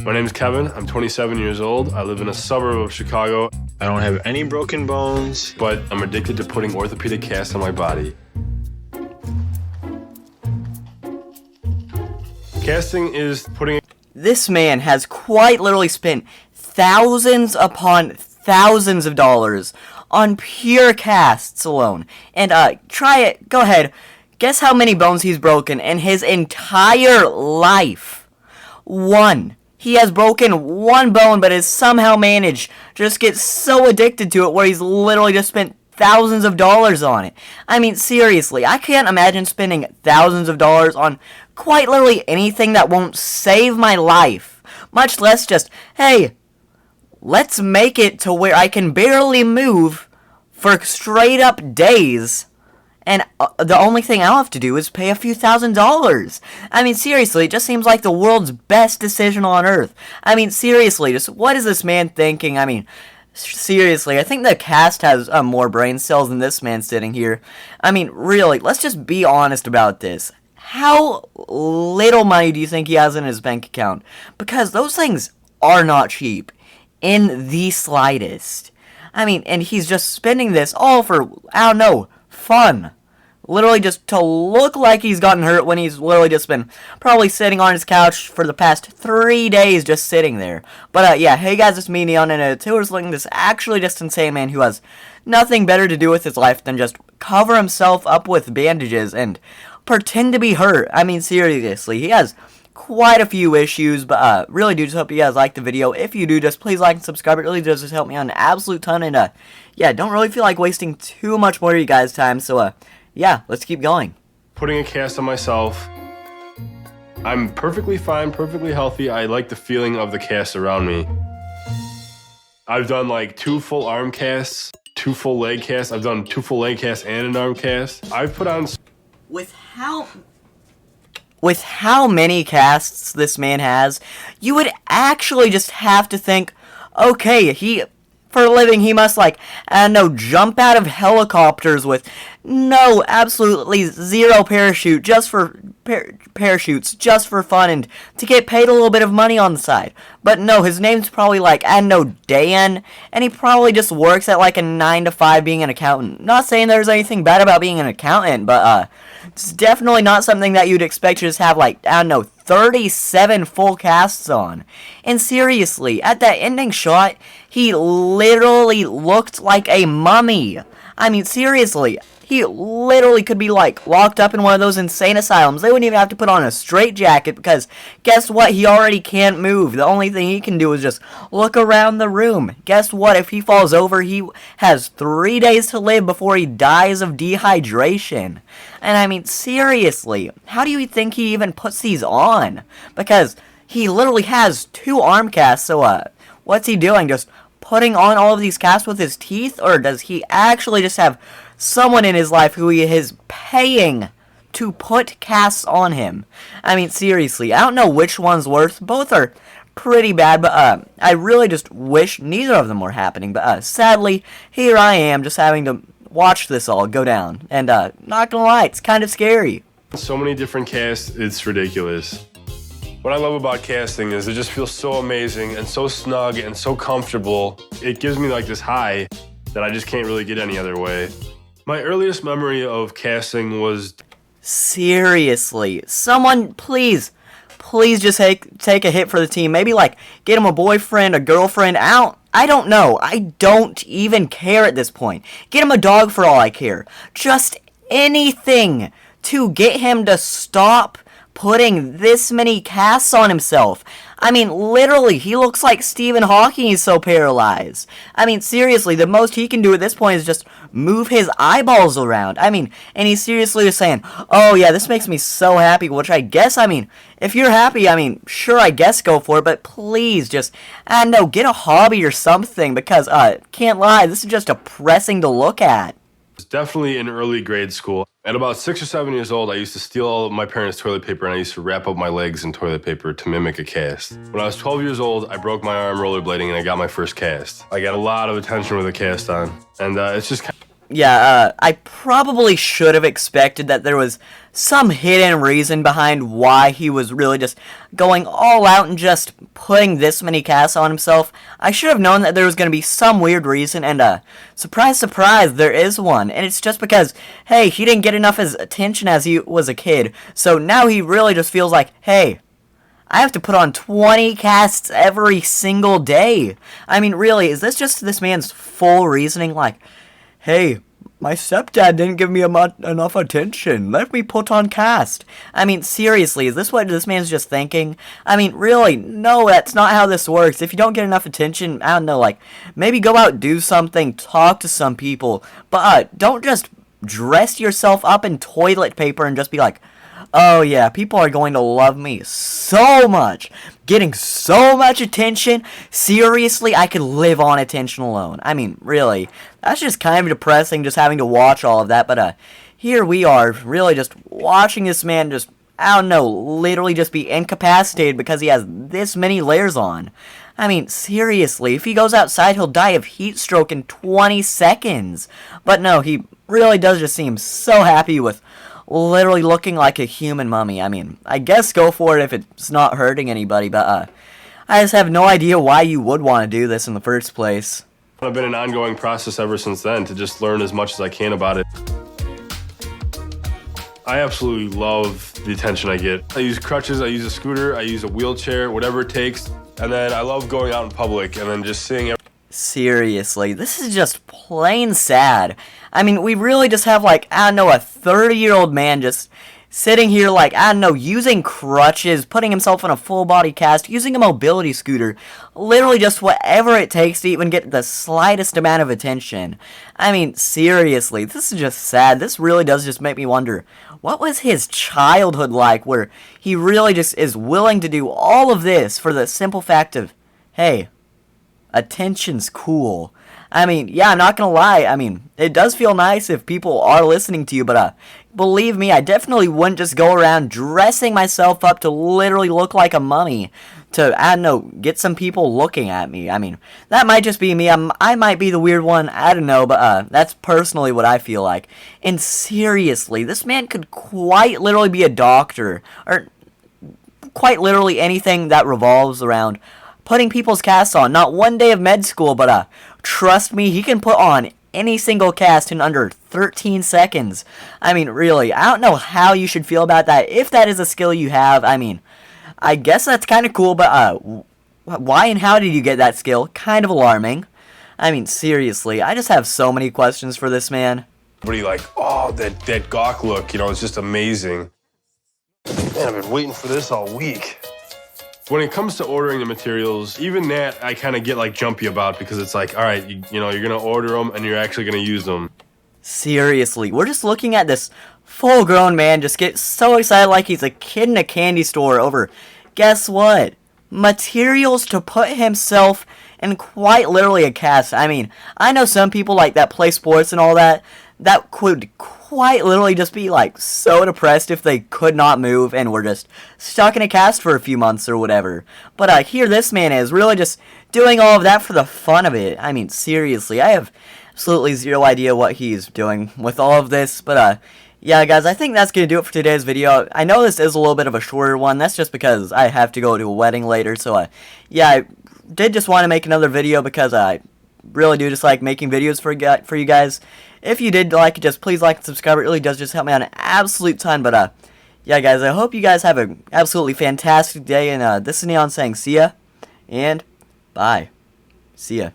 My name is Kevin. I'm 27 years old. I live in a suburb of Chicago. I don't have any broken bones, but I'm addicted to putting orthopedic casts on my body. Casting is putting... This man has quite literally spent thousands upon thousands of dollars on pure casts alone. And, try it. Go ahead. Guess how many bones he's broken in his entire life. 1. He has broken 1 bone, but has somehow managed to just get so addicted to it where he's literally just spent thousands of dollars on it. I mean, seriously, I can't imagine spending thousands of dollars on quite literally anything that won't save my life. Much less just, hey, let's make it to where I can barely move for straight up days. And the only thing I'll have to do is pay a few $1,000s. I mean, seriously, it just seems like the world's best decision on earth. I mean, seriously, just what is this man thinking? I mean, seriously, I think the cast has more brain cells than this man sitting here. I mean, really, let's just be honest about this. How little money do you think he has in his bank account? Because those things are not cheap. In the slightest. I mean, and he's just spending this all for, I don't know, fun. Literally just to look like he's gotten hurt when he's literally just been probably sitting on his couch for the past 3 days just sitting there. But yeah, hey guys, it's me, Neon, and towards looking this actually just insane man who has nothing better to do with his life than just cover himself up with bandages and pretend to be hurt. I mean, seriously, he has quite a few issues, but really do just hope you guys like the video. If you do, just please like and subscribe. It really does just help me out an absolute ton, and yeah, don't really feel like wasting too much more of you guys' time, so yeah, let's keep going. Putting a cast on myself. I'm perfectly fine, perfectly healthy. I like the feeling of the cast around me. I've done like 2 full arm casts, 2 full leg casts. I've done 2 full leg casts and an arm cast. I've put on... With how many casts this man has, you would actually just have to think, okay, for a living, he must, like, I don't know, jump out of helicopters with no, absolutely zero parachute, just for parachutes, just for fun, and to get paid a little bit of money on the side. But no, his name's probably, like, I don't know, Dan, and he probably just works at, like, a 9 to 5 being an accountant. Not saying there's anything bad about being an accountant, but, it's definitely not something that you'd expect to just have, like, I don't know, 37 full casts on. And seriously, at that ending shot, he literally looked like a mummy. I mean, seriously, he literally could be, like, locked up in one of those insane asylums. They wouldn't even have to put on a straitjacket because, guess what? He already can't move. The only thing he can do is just look around the room. Guess what? If he falls over, he has 3 days to live before he dies of dehydration. And I mean, seriously, how do you think he even puts these on? Because he literally has 2 arm casts, so, what's he doing? Just putting on all of these casts with his teeth? Or does he actually just have someone in his life who he is paying to put casts on him? I mean, seriously, I don't know which one's worse. Both are pretty bad, but I really just wish neither of them were happening. But sadly, here I am just having to watch this all go down. And not gonna lie, it's kind of scary. So many different casts, it's ridiculous. What I love about casting is it just feels so amazing and so snug and so comfortable. It gives me like this high that I just can't really get any other way. My earliest memory of casting was... Seriously, someone please just take a hit for the team. Maybe like get him a boyfriend, a girlfriend, I don't know. I don't even care at this point. Get him a dog for all I care. Just anything to get him to stop putting this many casts on himself. I mean, literally, he looks like Stephen Hawking, he's so paralyzed. I mean, seriously, the most he can do at this point is just move his eyeballs around. I mean, and he's seriously just saying, oh yeah, this makes me so happy, which I guess, I mean, if you're happy, I mean, sure, I guess go for it, but please just, I don't know, get a hobby or something, because, can't lie, this is just depressing to look at. Definitely in early grade school. At about 6 or 7 years old, I used to steal all of my parents' toilet paper and I used to wrap up my legs in toilet paper to mimic a cast. When I was 12 years old, I broke my arm rollerblading and I got my first cast. I got a lot of attention with a cast on, and it's just... yeah, I probably should have expected that there was some hidden reason behind why he was really just going all out and just putting this many casts on himself. I should have known that there was going to be some weird reason, and surprise, surprise, there is one. And it's just because, hey, he didn't get enough as attention as he was a kid, so now he really just feels like, hey, I have to put on 20 casts every single day. I mean, really, is this just this man's full reasoning? Like, hey, my stepdad didn't give me enough attention. Let me put on cast. I mean, seriously, is this what this man's just thinking? I mean, really, no, that's not how this works. If you don't get enough attention, I don't know, like, maybe go out, do something, talk to some people. But don't just dress yourself up in toilet paper and just be like, oh yeah, people are going to love me so much. Getting so much attention. Seriously, I could live on attention alone. I mean, really. That's just kind of depressing just having to watch all of that. But here we are, really just watching this man just, I don't know, literally just be incapacitated because he has this many layers on. I mean, seriously, if he goes outside, he'll die of heat stroke in 20 seconds. But no, he really does just seem so happy with literally looking like a human mummy. I mean, I guess go for it if it's not hurting anybody, but I just have no idea why you would want to do this in the first place. It's been an ongoing process ever since then to just learn as much as I can about it. I absolutely love the attention I get. I use crutches, I use a scooter, I use a wheelchair, whatever it takes, and then I love going out in public and then just seeing Seriously, this is just plain sad. I mean, we really just have, like, I don't know, a 30-year-old man just sitting here, like, I don't know, using crutches, putting himself in a full-body cast, using a mobility scooter, literally just whatever it takes to even get the slightest amount of attention. I mean, seriously, this is just sad. This really does just make me wonder, what was his childhood like where he really just is willing to do all of this for the simple fact of, hey, attention's cool. I mean, yeah, I'm not gonna lie. I mean, it does feel nice if people are listening to you, but believe me, I definitely wouldn't just go around dressing myself up to literally look like a mummy to, I don't know, get some people looking at me. I mean, that might just be me. I might be the weird one. I don't know, but that's personally what I feel like. And seriously, this man could quite literally be a doctor, or quite literally anything that revolves around putting people's casts on. Not one day of med school, but trust me, he can put on any single cast in under 13 seconds. I mean, really, I don't know how you should feel about that. If that is a skill you have, I mean, I guess that's kind of cool, but why and how did you get that skill? Kind of alarming. I mean, seriously, I just have so many questions for this man. everybody like, oh, that gawk look, you know, it's just amazing. Man, I've been waiting for this all week. When it comes to ordering the materials, even that I kind of get like jumpy about because it's like, all right, you know, you're going to order them and you're actually going to use them. Seriously, we're just looking at this full-grown man just get so excited like he's a kid in a candy store over, guess what? Materials to put himself in quite literally a cast. I mean, I know some people like that play sports and all that could quite literally just be like so depressed if they could not move and were just stuck in a cast for a few months or whatever. But here this man is really just doing all of that for the fun of it. I mean, seriously, I have absolutely zero idea what he's doing with all of this. But yeah, guys, I think that's going to do it for today's video. I know this is a little bit of a shorter one. That's just because I have to go to a wedding later. So yeah, I did just want to make another video because I really do just like making videos for you guys. If you did like it, just please like and subscribe. It really does just help me out an absolute ton. But yeah, guys, I hope you guys have an absolutely fantastic day. And this is Neon saying see ya and bye. See ya.